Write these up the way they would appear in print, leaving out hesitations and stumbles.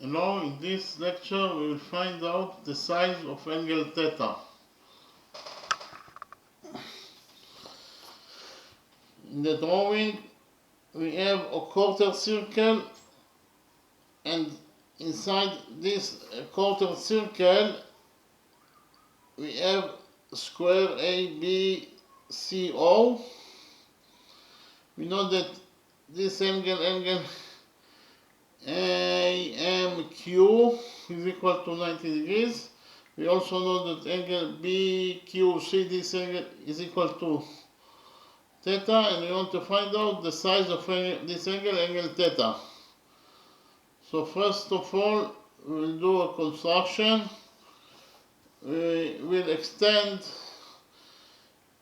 Now in this lecture we will find out the size of angle theta. In the drawing we have a quarter circle, and inside this quarter circle we have square ABCO. We know that this angle AMQ is equal to 90 degrees. We also know that angle BQC, this angle, is equal to theta, and we want to find out the size of this angle theta. So first of all, we will do a construction. We will extend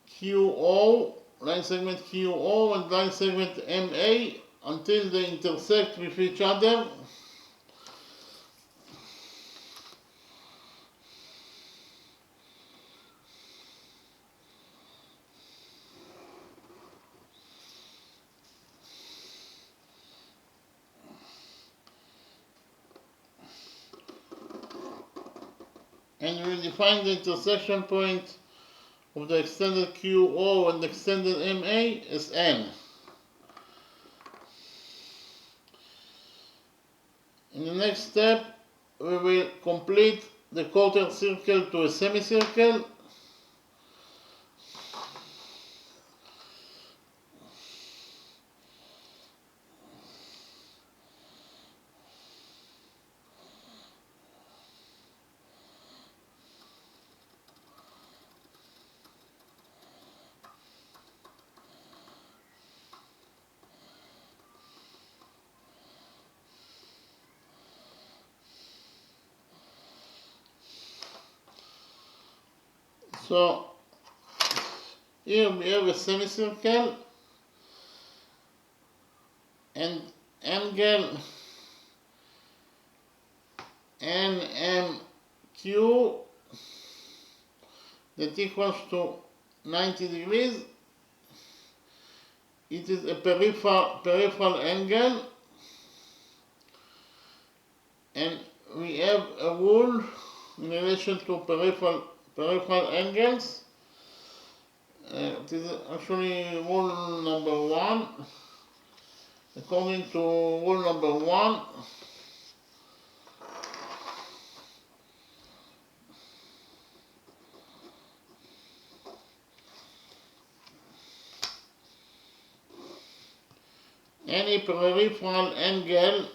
QO, line segment QO and line segment MA until they intersect with each other. And we will define the intersection point of the extended QO and the extended MA as N. In the next step, we will complete the quarter circle to a semicircle. So here we have a semicircle, and angle NMQ that equals to 90 degrees. It is a peripheral angle, and we have a rule in relation to peripheral angles. It is actually rule number 1. According to rule number 1, any peripheral angle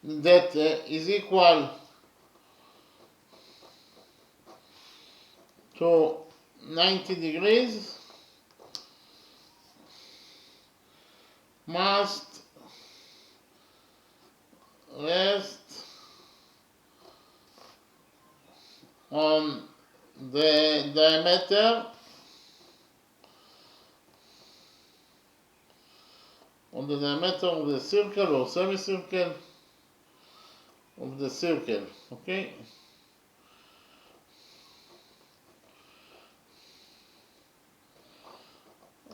that is equal to 90 degrees must rest on the diameter of the circle or semicircle of the circle. Okay?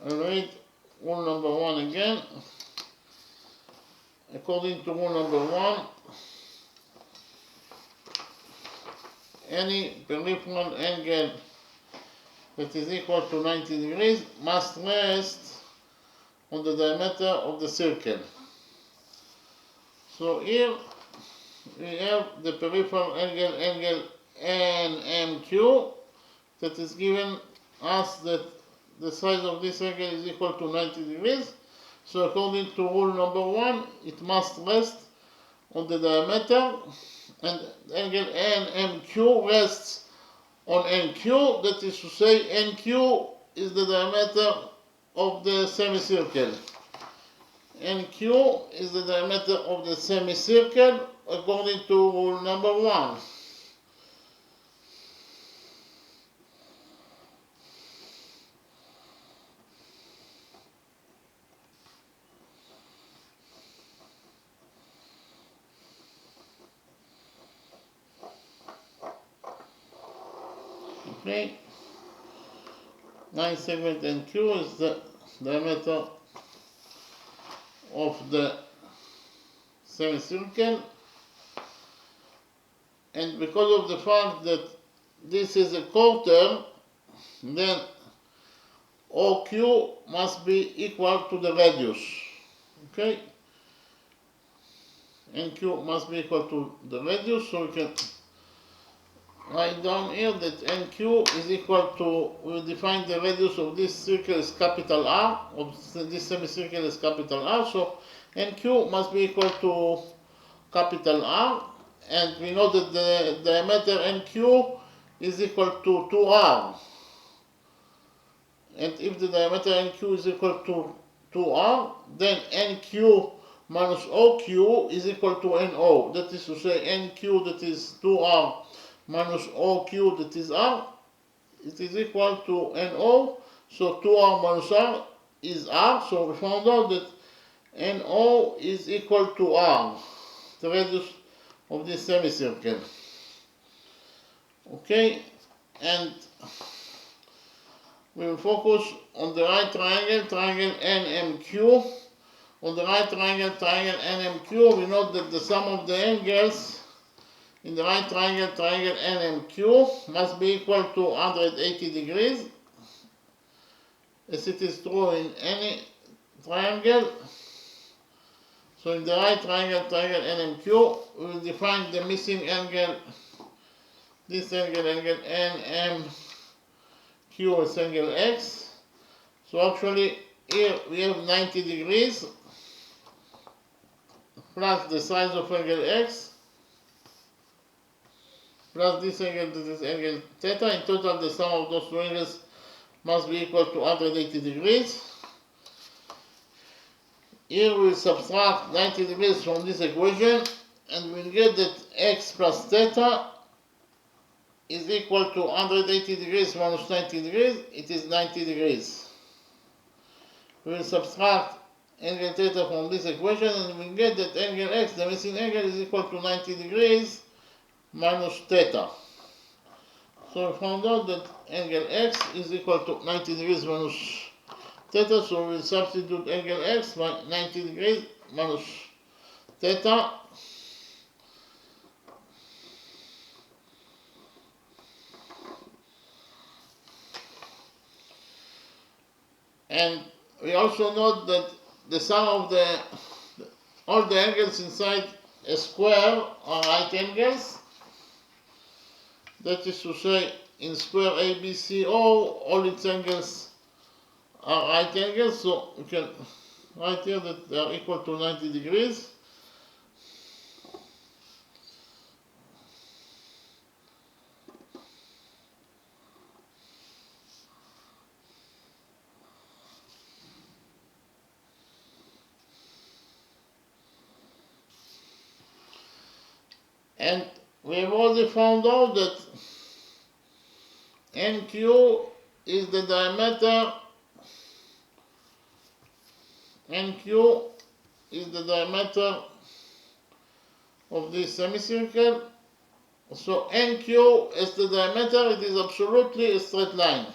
I'll read rule number 1 again. According to rule number 1, any peripheral angle that is equal to 90 degrees must rest on the diameter of the circle. So here we have the peripheral angle NMQ that is given us that the size of this angle is equal to 90 degrees. So according to rule number 1, it must rest on the diameter, and angle NMQ rests on NQ. That is to say, NQ is the diameter of the semicircle. NQ is the diameter of the semicircle according to rule number 1. Okay, 9 segment NQ is the diameter of the semicircle, and because of the fact that this is a quarter, then OQ must be equal to the radius. Okay, NQ must be equal to the radius, so we can write down here that NQ is equal to, we define the radius of this circle as capital R, of this semicircle as capital R, so NQ must be equal to capital R, and we know that the diameter NQ is equal to 2R. And if the diameter NQ is equal to 2R, then NQ minus OQ is equal to NO. That is to say, NQ, that is 2R, minus OQ, that is R, it is equal to NO. So 2R minus R is R. So we found out that NO is equal to R, the radius of this semicircle. Okay, and we will focus on the right triangle, triangle NMQ. On the right triangle, triangle NMQ, we know that the sum of the angles in the right triangle, triangle NMQ, must be equal to 180 degrees, as it is true in any triangle. So in the right triangle, triangle NMQ, we will define the missing angle, this angle, angle NMQ is angle X. So actually here we have 90 degrees plus the size of angle X plus this angle, that is angle theta. In total, the sum of those two angles must be equal to 180 degrees. Here we subtract 90 degrees from this equation, and we'll get that x plus theta is equal to 180 degrees minus 90 degrees. It is 90 degrees. We will subtract angle theta from this equation, and we'll get that angle x, the missing angle, is equal to 90 degrees minus theta. So we found out that angle x is equal to 90 degrees minus theta, so we'll substitute angle x by 90 degrees minus theta. And we also note that the sum of all the angles inside a square are right angles. That is to say, in square ABCO, all its angles are right angles, so you can write here that they are equal to 90 degrees. And we have already found out that NQ is the diameter, NQ is the diameter of this semicircle. So NQ is the diameter, it is absolutely a straight line.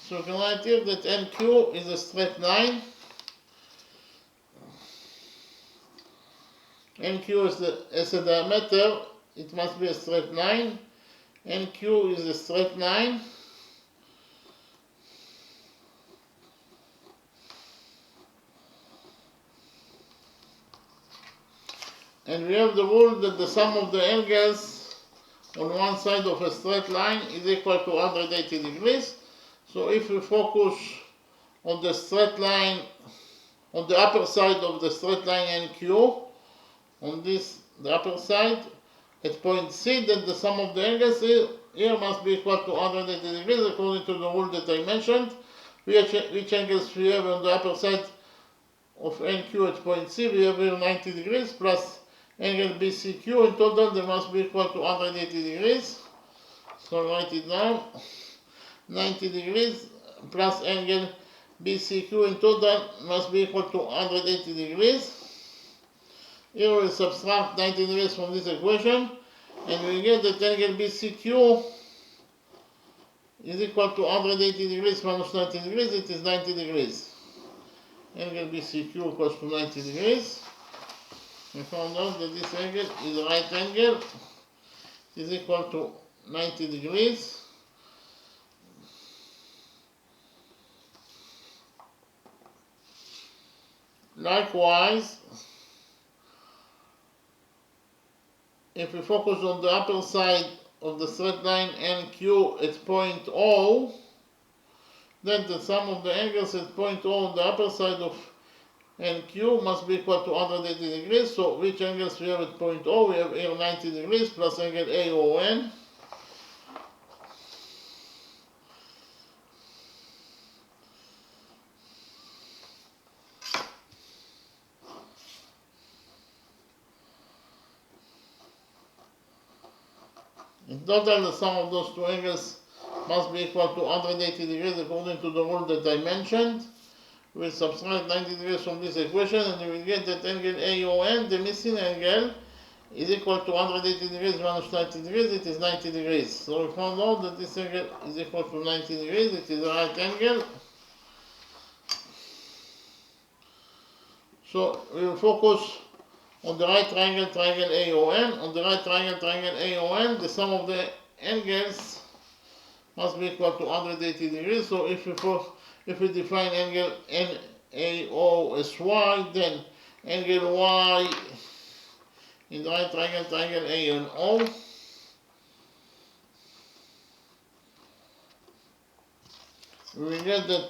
So you can write here that NQ is a straight line. NQ is a diameter, it must be a straight line. NQ is a straight line. And we have the rule that the sum of the angles on one side of a straight line is equal to 180 degrees. So if we focus on the straight line, on the upper side of the straight line NQ, on this, the upper side, at point C, then the sum of the angles here must be equal to 180 degrees according to the rule that I mentioned. Which angles we have on the upper side of NQ at point C? We have here 90 degrees plus angle BCQ. In total, they must be equal to 180 degrees. So write it down. 90 degrees plus angle BCQ in total must be equal to 180 degrees. Here we will subtract 90 degrees from this equation, and we get that angle BCQ is equal to 180 degrees minus 90 degrees, it is 90 degrees. Angle BCQ equals to 90 degrees. We found out that this angle is a right angle, is equal to 90 degrees. Likewise, if we focus on the upper side of the straight line NQ at point O, then the sum of the angles at point O on the upper side of NQ must be equal to 180 degrees. So which angles we have at point O? We have here 90 degrees plus angle AON. In total, the sum of those two angles must be equal to 180 degrees according to the rule that I mentioned. We'll subtract 90 degrees from this equation and we will get that angle AON, the missing angle, is equal to 180 degrees minus 90 degrees, it is 90 degrees. So we found out that this angle is equal to 90 degrees, it is a right angle. So we will focus on the right triangle, triangle AON. On the right triangle, triangle AON, the sum of the angles must be equal to 180 degrees. So if we define angle NAO as Y, then angle Y in the right triangle, triangle ANO we will get that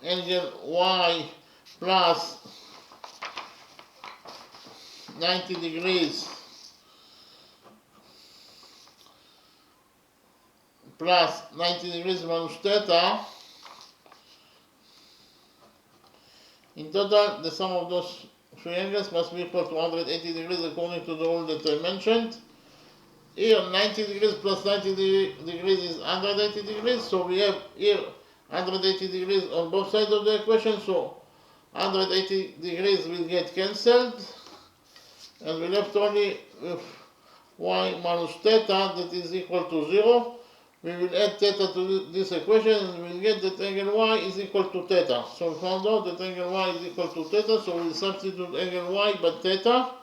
angle Y plus 90 degrees plus 90 degrees minus theta. In total, the sum of those three angles must be equal to 180 degrees according to the rule that I mentioned. Here 90 degrees plus 90 degrees is 180 degrees, so we have here 180 degrees on both sides of the equation, so 180 degrees will get cancelled and we're left only with y minus theta, that is equal to 0. We will add theta to this equation and we'll get that angle y is equal to theta. So we found out that angle y is equal to theta, so we'll substitute angle y by theta.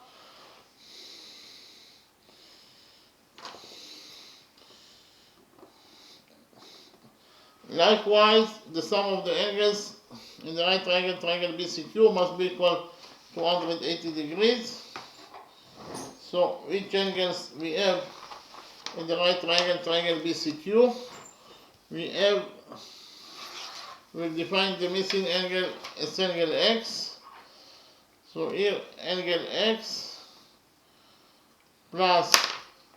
Likewise, the sum of the angles in the right triangle, triangle BCQ must be equal to 180 degrees. So which angles we have in the right triangle, triangle BCQ? We'll define the missing angle as angle X. So here angle X plus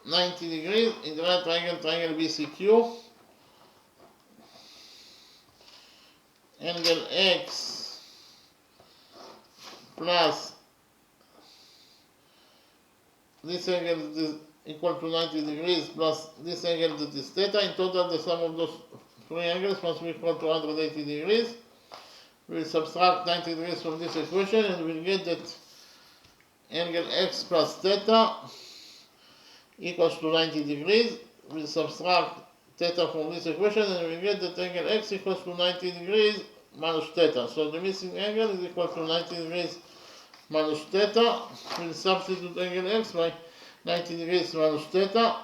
90 degrees in the right triangle, triangle BCQ. Angle X plus this angle is equal to 90 degrees plus this angle that is theta. In total, the sum of those three angles must be equal to 180 degrees. We'll subtract 90 degrees from this equation and we'll get that angle X plus theta equals to 90 degrees. We'll subtract theta from this equation and we get that angle X equals to 90 degrees minus theta. So the missing angle is equal to 90 degrees minus theta. We'll substitute angle X by 90 degrees minus theta.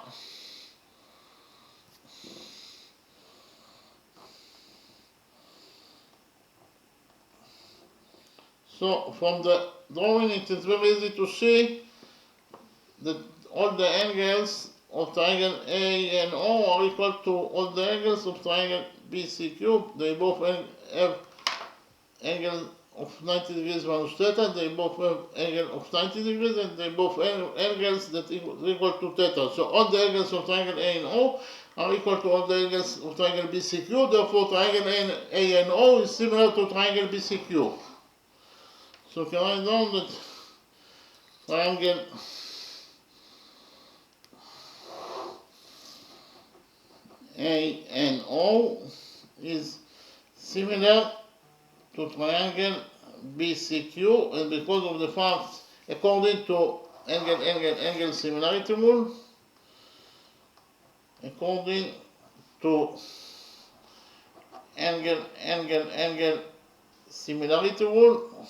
So from the drawing it is very easy to see that all the angles of triangle A and O are equal to all the angles of triangle BCQ. They both have angle of 90 degrees minus theta, they both have angle of 90 degrees, and they both have angles that equal to theta. So all the angles of triangle A and O are equal to all the angles of triangle BCQ, therefore triangle A and O is similar to triangle BCQ. So can I write down that triangle A and O is similar to triangle BCQ, and because of the fact, according to angle similarity rule, according to angle similarity rule.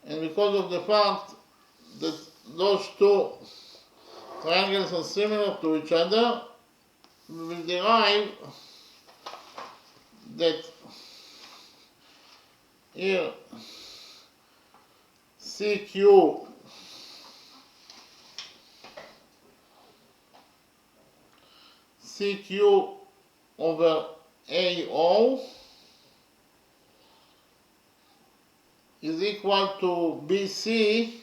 And because of the fact that those two triangles are similar to each other, we will derive that here CQ over AO is equal to BC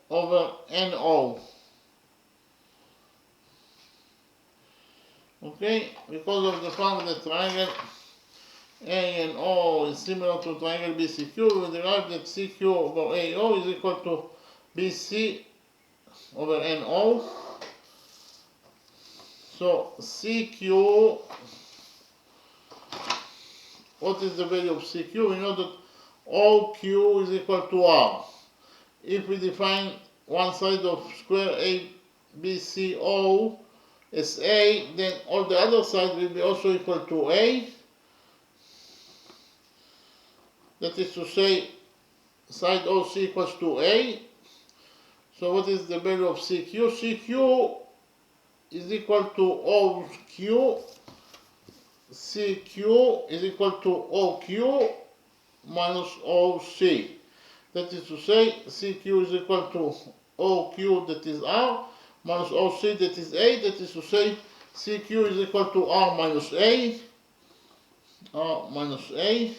over NO. Okay, because of the fact that triangle A and O is similar to triangle BCQ, we derive that CQ over AO is equal to BC over NO. So CQ, what is the value of CQ? We know that OQ is equal to R. If we define one side of square ABCO as A, then all the other sides will be also equal to A. That is to say, side OC equals to A. So what is the value of CQ? CQ is equal to OQ. CQ is equal to OQ minus OC. That is to say, CQ is equal to OQ, that is R, minus OC, that is A. That is to say, CQ is equal to R minus A. R minus A.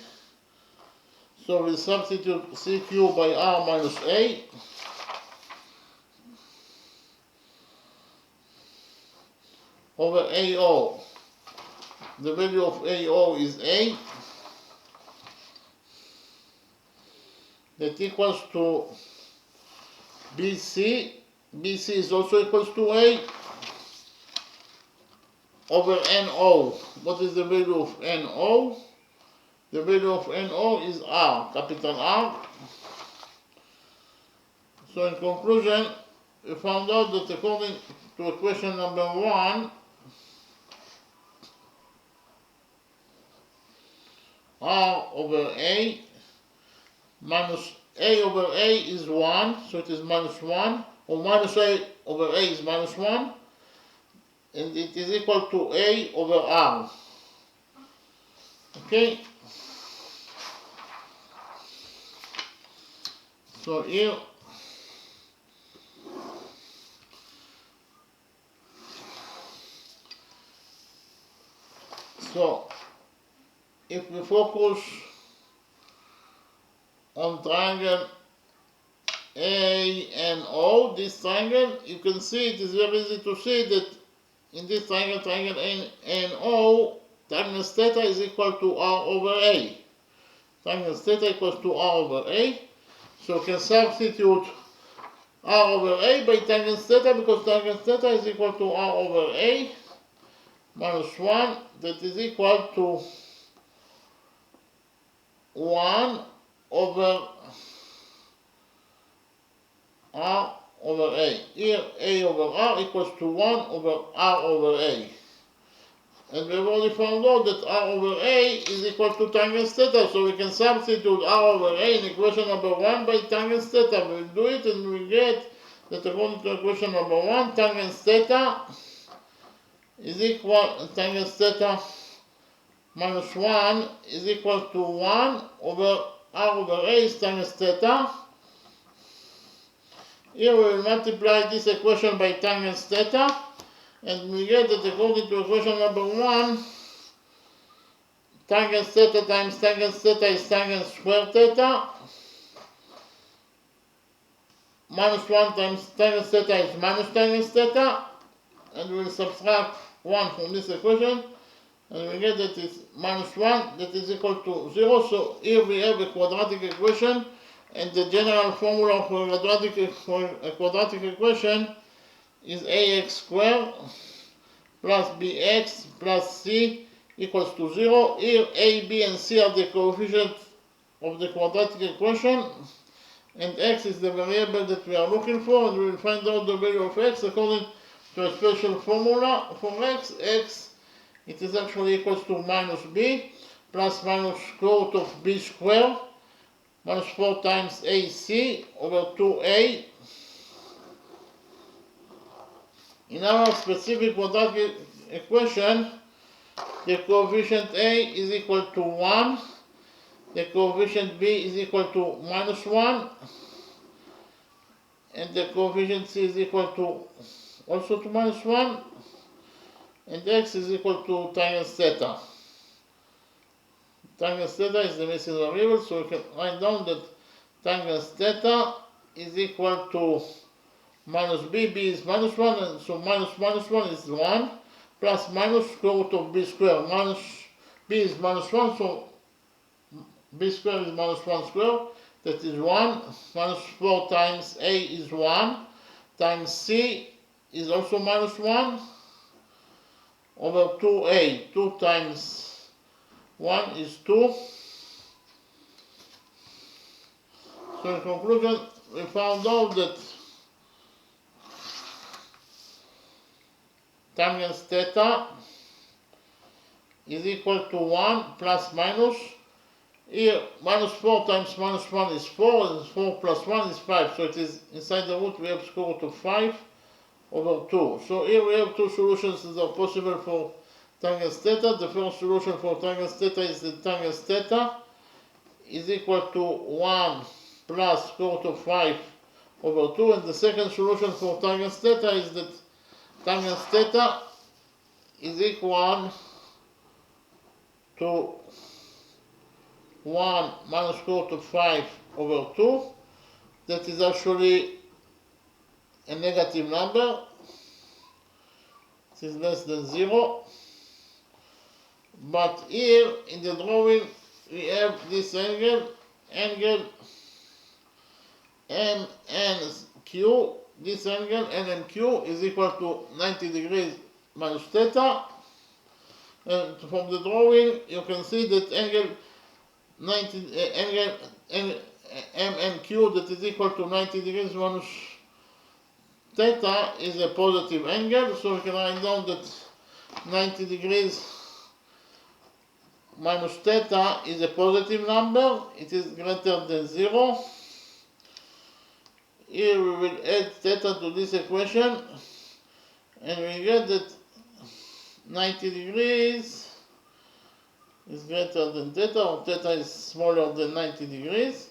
So we substitute CQ by R minus A. Over AO. The value of AO is A. That equals to BC. BC is also equals to A over NO. What is the value of NO? The value of NO is R, capital R. So in conclusion, we found out that according to equation number 1, R over A minus A over A is 1, so it is minus 1, or minus A over A is minus 1, and it is equal to A over R. Okay? So here, so if we focus on triangle A and O, this triangle, you can see it is very easy to see that in this triangle, triangle A and O, tangent theta is equal to R over A. Tangent theta equals to R over A. So we can substitute R over A by tangent theta, because tangent theta is equal to R over A minus 1, that is equal to 1 over R over A. Here A over R equals to 1 over R over A. And we've already found out that R over A is equal to tangent theta, so we can substitute R over A in equation number 1 by tangent theta. We'll do it and we get that according to equation number 1, tangent theta is equal, tangent theta minus 1 is equal to 1 over R over A is tangent theta. Here we will multiply this equation by tangent theta, and we get that according to equation number 1, tangent theta times tangent theta is tangent square theta. Minus 1 times tangent theta is minus tangent theta. And we will subtract 1 from this equation. And we get that it's minus 1, that is equal to 0. So here we have a quadratic equation. And the general formula for a quadratic equation is ax squared plus bx plus c equals to 0. Here a, b, and c are the coefficients of the quadratic equation. and x is the variable that we are looking for, and we will find out the value of x according to a special formula for x. X, it is actually equals to minus b plus minus square root of b squared minus 4 times ac over 2a. In our specific quadratic equation, the coefficient a is equal to 1, the coefficient b is equal to minus 1, and the coefficient c is equal to also to minus 1, and x is equal to tangent theta. Tangent theta is the missing variable, so we can write down that tangent theta is equal to minus b, b is minus 1, and so minus 1 is 1, plus minus square root of b squared, minus b is minus 1, so b squared is minus 1 squared, that is 1, minus 4 times a is 1, times c is also minus 1, over 2a, 2 times 1 is 2. So in conclusion, we found out that tangent theta is equal to 1 plus minus, here minus 4 times minus 1 is 4, and 4 plus 1 is 5, so it is inside the root we have square root of 5 over 2. So here we have two solutions that are possible for tangent theta. The first solution for tangent theta is that tangent theta is equal to 1 plus square root of 5 over 2, and the second solution for tangent theta is that tangent theta is equal to 1 minus square root of 5 over 2. That is actually a negative number. It is less than 0. But here in the drawing we have this angle MNQ. This angle NMQ is equal to 90 degrees minus theta. And from the drawing you can see that angle MNQ that is equal to 90 degrees minus theta is a positive angle, so we can write down that 90 degrees minus theta is a positive number, it is greater than 0. Here we will add theta to this equation, and we get that 90 degrees is greater than theta, or theta is smaller than 90 degrees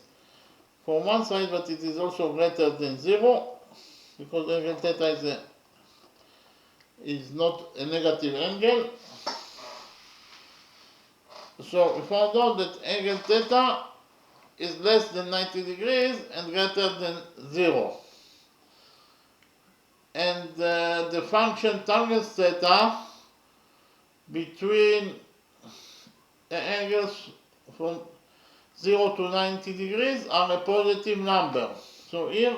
from one side, but it is also greater than 0, because angle theta is not a negative angle. So we found out that angle theta is less than 90 degrees and greater than 0. And the function tangent theta between the angles from 0 to 90 degrees are a positive number. So here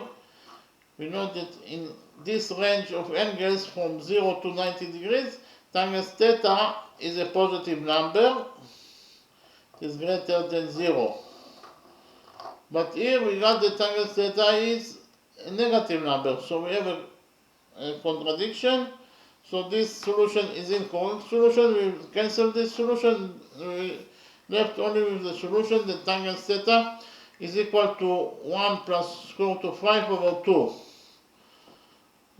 we know that in this range of angles from 0 to 90 degrees, tangent theta is a positive number, it is greater than 0. But here we got the tangent theta is a negative number, so we have a contradiction. So this solution is incorrect solution. We cancel this solution. We left only with the solution that tangent theta is equal to 1 plus square root of 5 over 2.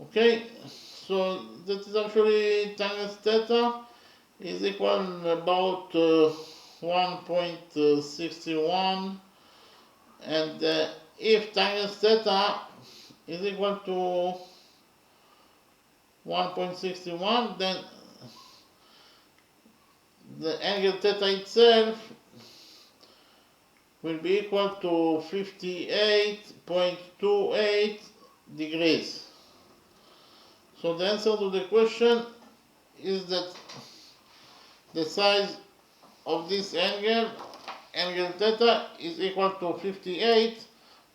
Okay, so that is actually tangent theta is equal about 1.61, and if tangent theta is equal to 1.61, then the angle theta itself will be equal to 58.28 degrees. So the answer to the question is that the size of this angle theta, is equal to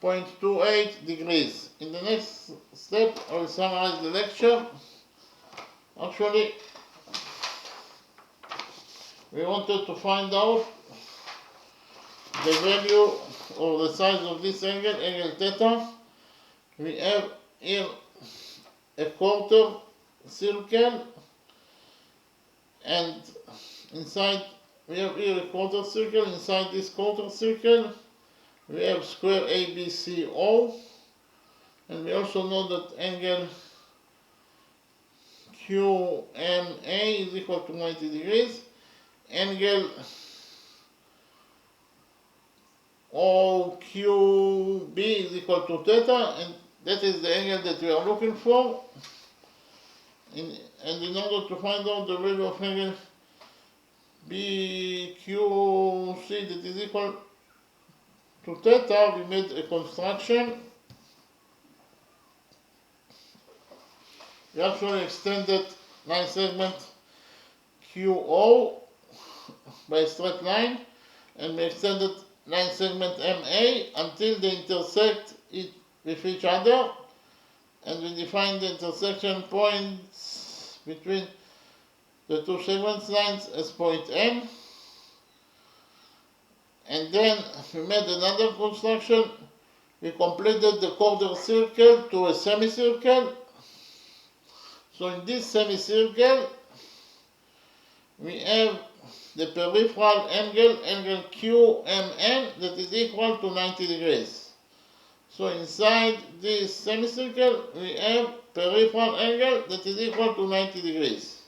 58.28 degrees. In the next step, I will summarize the lecture. Actually, we wanted to find out the value or the size of this angle, angle theta, we have here a quarter circle, and inside we have here a quarter circle. Inside this quarter circle we have square ABCO, and we also know that angle QMA is equal to 90 degrees. Angle OQB is equal to theta, and that is the angle that we are looking for. And in order to find out the value of angle BQC that is equal to theta, we made a construction. We actually extended line segment QO by a straight line, and we extended line segment MA until they intersect with each other, and we define the intersection points between the two segments lines as point M. And then we made another construction. We completed the quarter circle to a semicircle. So in this semicircle we have the peripheral angle, angle QMN, that is equal to 90 degrees. So inside this semicircle we have peripheral angle that is equal to 90 degrees.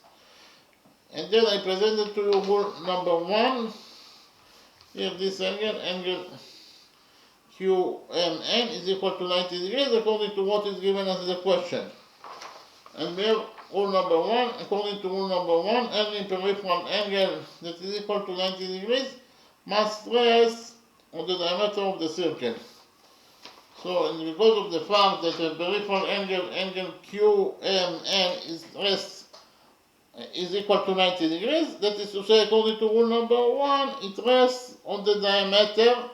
And then I presented to you rule number 1. Here this angle, angle QMN, is equal to 90 degrees according to what is given as the question. And we have rule number 1. According to rule number 1, any peripheral angle that is equal to 90 degrees must rest on the diameter of the circle. So, and because of the fact that the peripheral angle, angle QMN is equal to 90 degrees, that is to say, according to rule number 1, it rests on the diameter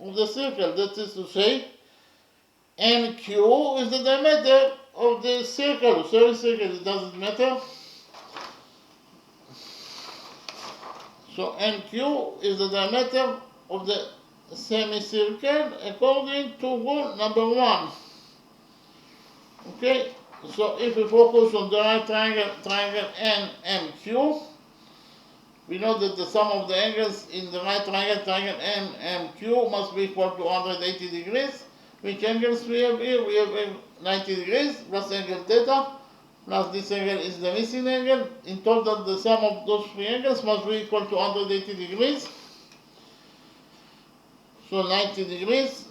of the circle. That is to say, NQ is the diameter of the circle. Sorry, circle, it doesn't matter. So NQ is the diameter of the semicircle according to rule number 1. Okay, so if we focus on the right triangle, triangle NMQ, we know that the sum of the angles in the right triangle, triangle NMQ, must be equal to 180 degrees. Which angles we have here? We have 90 degrees plus angle theta, plus this angle is the missing angle. In total, the sum of those three angles must be equal to 180 degrees. So 90 degrees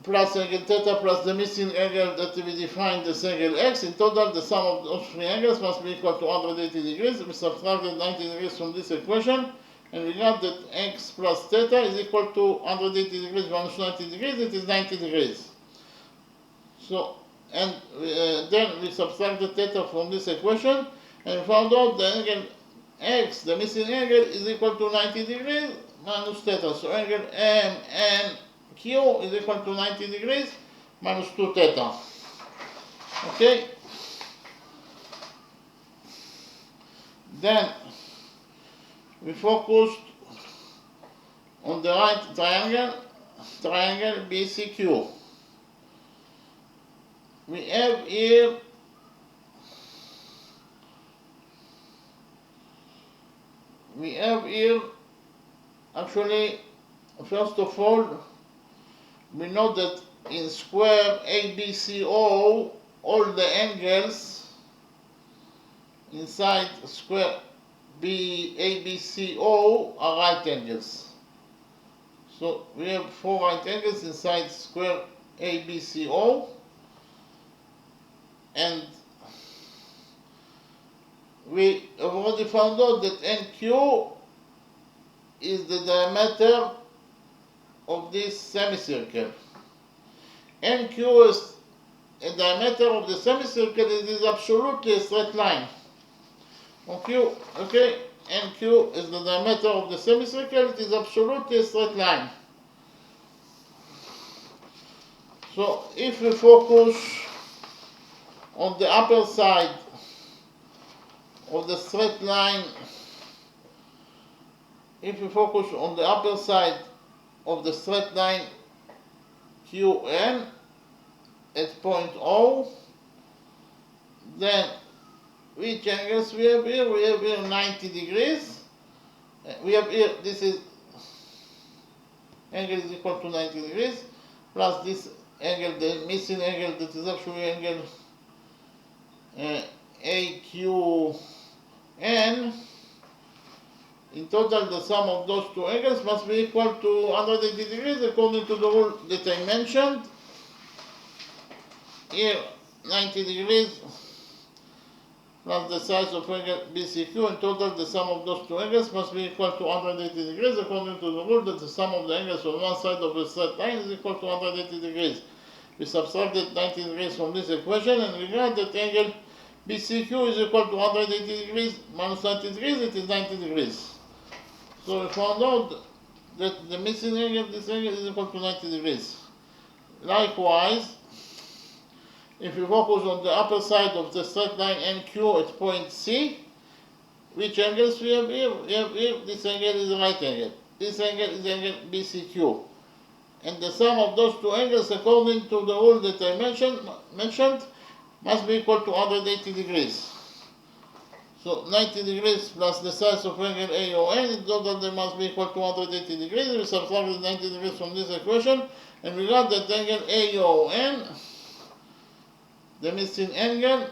plus angle theta plus the missing angle that we defined as angle x. In total, the sum of those three angles must be equal to 180 degrees. We subtracted 90 degrees from this equation, and we got that x plus theta is equal to 180 degrees minus 90 degrees. It is 90 degrees. So, and then we subtracted theta from this equation, and found out the angle x, the missing angle, is equal to 90 degrees minus theta. So angle MNQ is equal to 90 degrees minus 2 theta. Okay? Then we focused on the right triangle, triangle BCQ. We have here actually, first of all, we know that in square ABCO, all the angles inside square ABCO are right angles. So we have 4 right angles inside square ABCO, and we have already found out that NQ is the diameter of this semicircle. NQ is a diameter of the semicircle. It is absolutely a straight line. Okay, NQ is the diameter of the semicircle. It is absolutely a straight line. So if we focus on the upper side of the straight line, if we focus on the upper side of the straight line QN at point O. Then which angles we have here? We have here 90 degrees. We have here, this is angle is equal to 90 degrees, plus this angle, the missing angle, that is actually angle AQN. In total, the sum of those two angles must be equal to 180 degrees according to the rule that I mentioned. Here, 90 degrees plus the size of angle BCQ. In total, the sum of those two angles must be equal to 180 degrees according to the rule that the sum of the angles on one side of a straight line is equal to 180 degrees. We subtracted 90 degrees from this equation and we got that angle BCQ is equal to 180 degrees minus 90 degrees, it is 90 degrees. So we found out that the missing angle, this angle is equal to 90 degrees. Likewise, if we focus on the upper side of the straight line NQ at point C, which angles we have here? We have here, this angle is the right angle. This angle is angle BCQ. And the sum of those two angles, according to the rule that I mentioned must be equal to 180 degrees. So 90 degrees plus the size of angle AON, in total they must be equal to 180 degrees. We subtracted 90 degrees from this equation, and we got that angle AON, the missing angle,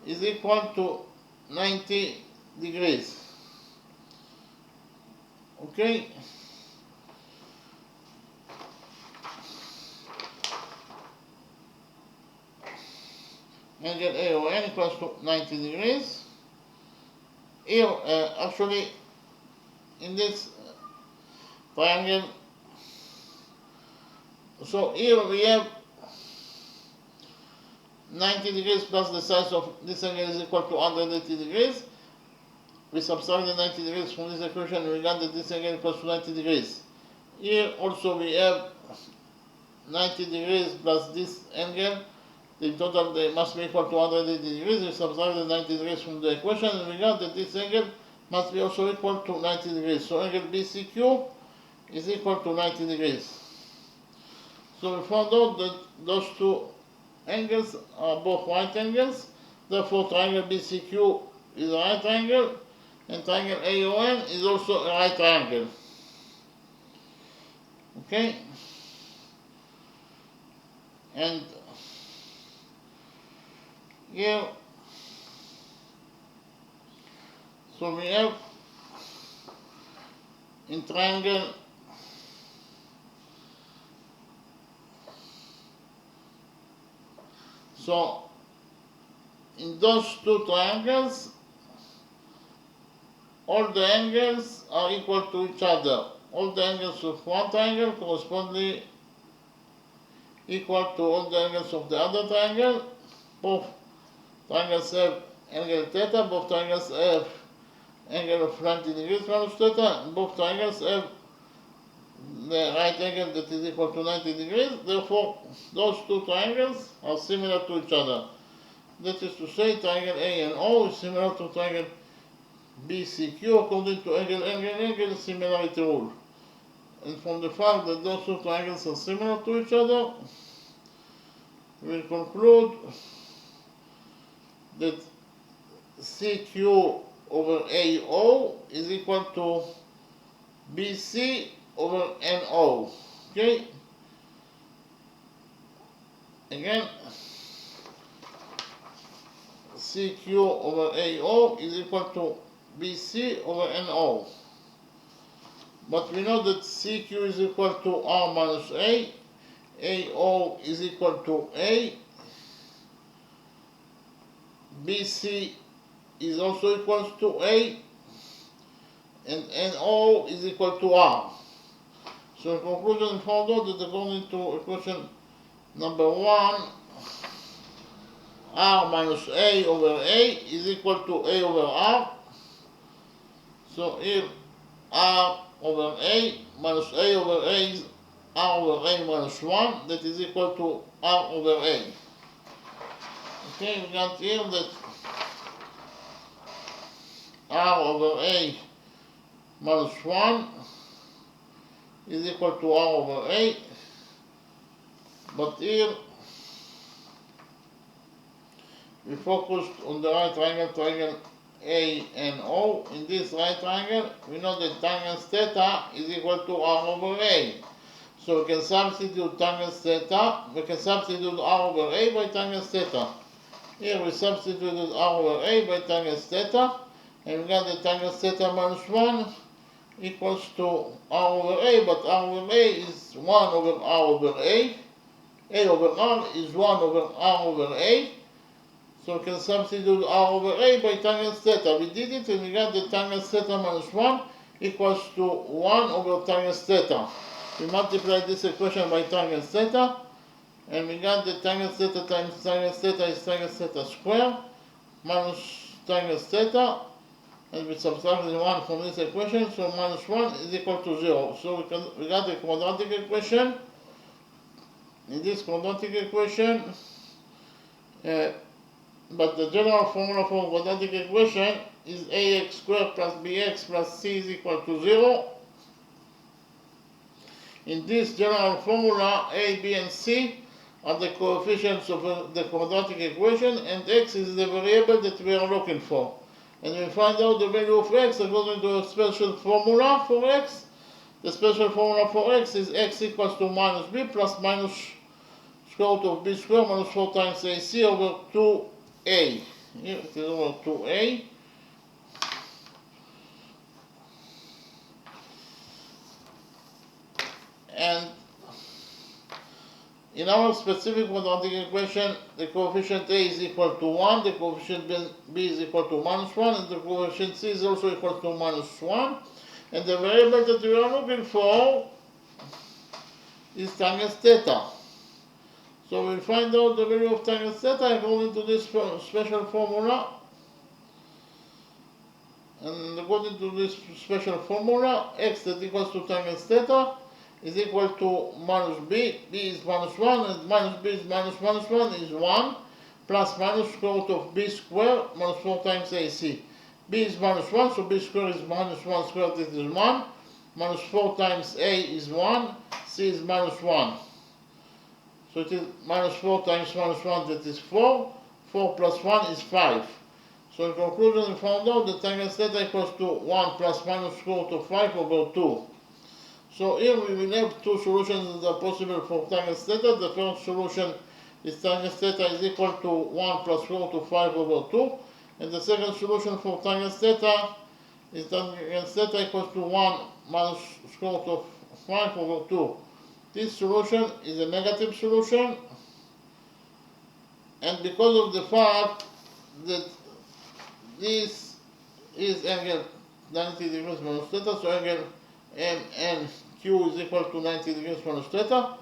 is equal to 90 degrees. Okay? Angle AON equals to 90 degrees. Here, actually, in this triangle, so here we have 90 degrees plus the size of this angle is equal to 180 degrees. We subtract the 90 degrees from this equation and we got that this angle equals to 90 degrees. Here also we have 90 degrees plus this angle. In total, they must be equal to 180 degrees. We subtract the 90 degrees from the equation and we got that this angle must be also equal to 90 degrees. So angle BCQ is equal to 90 degrees. So we found out that those two angles are both right angles. Therefore, triangle BCQ is a right angle and triangle AON is also a right triangle. Okay? And here, so we have in triangle so in those two triangles all the angles are equal to each other. All the angles of one triangle correspondingly equal to all the angles of the other triangle. Both triangles have angle theta, both triangles have angle of 90 degrees minus theta, and both triangles have the right angle that is equal to 90 degrees. Therefore, those two triangles are similar to each other. That is to say, triangle A and O is similar to triangle BCQ according to angle similarity rule. And from the fact that those two triangles are similar to each other, we will conclude that CQ over AO is equal to BC over NO. Okay? Again, CQ over AO is equal to BC over NO. But we know that CQ is equal to R minus A, AO is equal to A, BC is also equal to A, and NO is equal to R. So in conclusion, we found out that according to equation number 1, R minus A over A is equal to A over R. So here R over A minus A over A is R over A minus 1, that is equal to R over A. Okay, we got here that R over A minus 1 is equal to R over A, But here we focused on the right triangle A and O. In this right triangle, we know that tangent theta is equal to R over A. So we can substitute tangent theta, we can substitute R over A by tangent theta. Here we substituted R over A by tangent theta, and we got the tangent theta minus 1 equals to R over A, but R over A is 1 over R over A. A over R is 1 over R over A. So we can substitute R over A by tangent theta. We did it and we got the tangent theta minus 1 equals to 1 over tangent theta. We multiply this equation by tangent theta, and we got the tangent theta times tangent theta is tangent theta squared minus tangent theta, and we subtract the 1 from this equation, so minus 1 is equal to 0. So we got the quadratic equation. In this quadratic equation, but the general formula for quadratic equation is ax squared plus bx plus c is equal to 0. In this general formula, a, b, and c are the coefficients of the quadratic equation, and x is the variable that we are looking for. And we find out the value of x according to a special formula for x. The special formula for x is x equals to minus b plus minus square root of b squared minus 4 times ac over 2a. Here it is over 2a. And in our specific quadratic equation, the coefficient a is equal to 1, the coefficient b is equal to minus 1, and the coefficient c is also equal to minus 1. And the variable that we are looking for is tangent theta. So we'll find out the value of tangent theta according to this special formula. And according to this special formula, x that equals to tangent theta is equal to minus b. B is minus 1, and minus b is minus 1 is 1, plus minus square root of b squared minus 4 times ac. B is minus 1, so b squared is minus 1 squared, that is 1. Minus 4 times a is 1, c is minus 1. So it is minus 4 times minus 1, that is 4. 4 plus 1 is 5. So in conclusion, we found out that tangent theta equals to 1 plus minus square root of 5 over 2. So here we will have two solutions that are possible for tangent theta. The first solution is tangent theta is equal to 1 plus square root of 5 over 2. And the second solution for tangent theta is tangent theta equals to 1 minus square root of 5 over 2. This solution is a negative solution, and because of the fact that this is angle 90 degrees minus theta, so angle MNQ is equal to 90 degrees minus theta.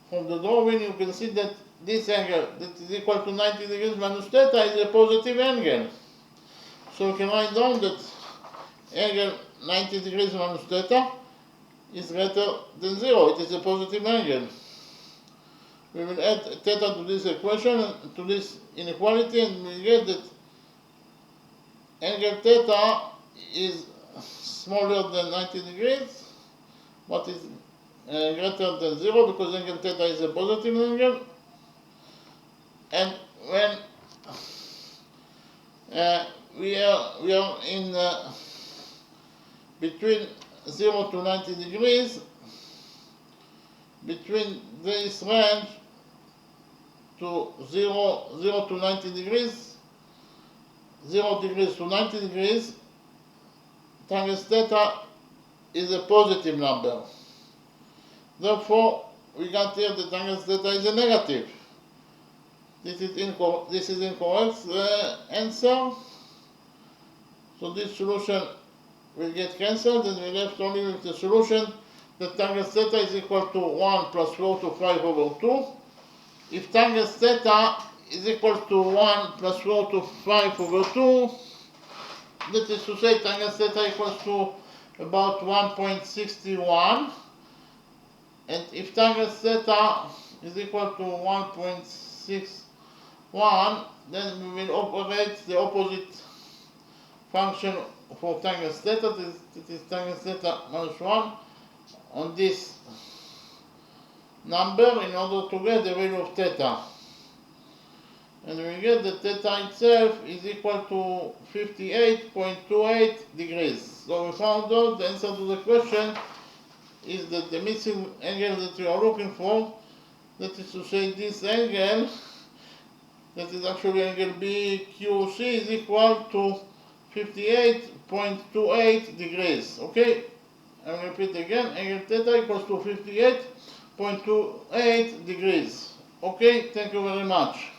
From the drawing you can see that this angle that is equal to 90 degrees minus theta is a positive angle. So we can write down that angle 90 degrees minus theta is greater than 0. It is a positive angle. We will add theta to this equation, to this inequality, and we get that angle theta is smaller than 90 degrees, but is greater than 0 because angle theta is a positive angle. And when we are in between 0 to 90 degrees, between this range to 0 to 90 degrees, 0 degrees to 90 degrees, tangent theta is a positive number. Therefore, we got here the tangent theta is a negative. This is incorrect answer. So this solution will get cancelled, and we left only with the solution that tangent theta is equal to 1 plus square root of 5 over 2. If tangent theta is equal to 1 plus square root of 5 over 2, that is to say tangent theta equals to about 1.61, and if tangent theta is equal to 1.61, then we will operate the opposite function for tangent theta, that is tangent theta minus 1 on this number in order to get the value of theta. And we get that theta itself is equal to 58.28 degrees. So we found out the answer to the question is that the missing angle that we are looking for, that is to say this angle, that is actually angle BQC, is equal to 58.28 degrees. Okay, I will repeat again, angle theta equals to 58.28 degrees. Okay, thank you very much.